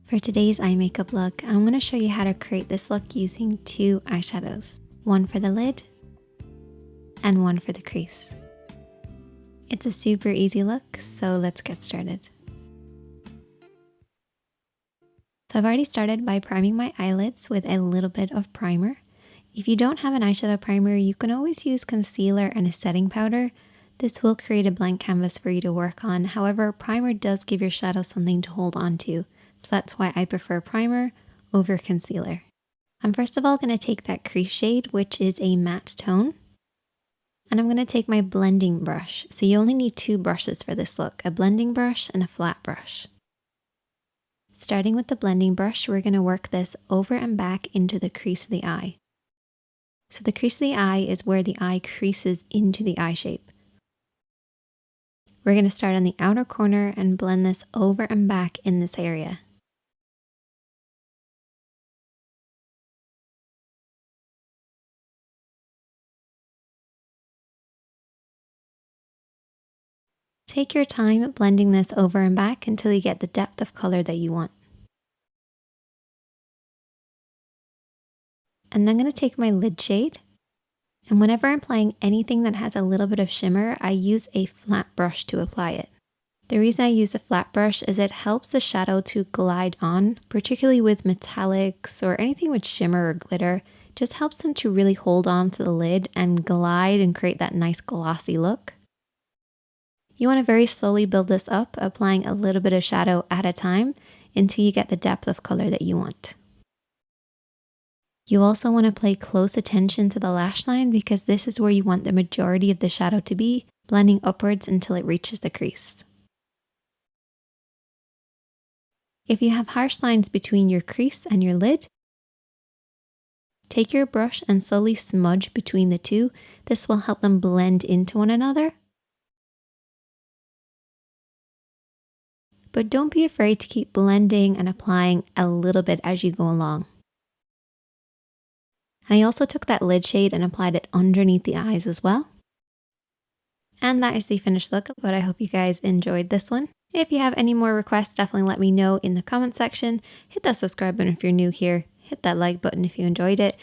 For today's eye makeup look, I'm going to show you how to create this look using two eyeshadows, one for the lid and one for the crease. It's a super easy look, so let's get started. So I've already started by priming my eyelids with a little bit of primer. If you don't have an eyeshadow primer, you can always use concealer and a setting powder. This will create a blank canvas for you to work on. However, primer does give your shadow something to hold on to. So that's why I prefer primer over concealer. I'm first of all going to take that crease shade, which is a matte tone. And I'm going to take my blending brush. So you only need two brushes for this look, a blending brush and a flat brush. Starting with the blending brush, we're going to work this over and back into the crease of the eye. So the crease of the eye is where the eye creases into the eye shape. We're going to start on the outer corner and blend this over and back in this area. Take your time blending this over and back until you get the depth of color that you want. And then I'm going to take my lid shade, and whenever I'm applying anything that has a little bit of shimmer, I use a flat brush to apply it. The reason I use a flat brush is it helps the shadow to glide on, particularly with metallics or anything with shimmer or glitter. It just helps them to really hold on to the lid and glide and create that nice glossy look. You want to very slowly build this up, applying a little bit of shadow at a time until you get the depth of color that you want. You also want to pay close attention to the lash line because this is where you want the majority of the shadow to be, blending upwards until it reaches the crease. If you have harsh lines between your crease and your lid, take your brush and slowly smudge between the two. This will help them blend into one another. But don't be afraid to keep blending and applying a little bit as you go along. And I also took that lid shade and applied it underneath the eyes as well. And that is the finished look, but I hope you guys enjoyed this one. If you have any more requests, definitely let me know in the comment section. Hit that subscribe button if you're new here. Hit that like button if you enjoyed it.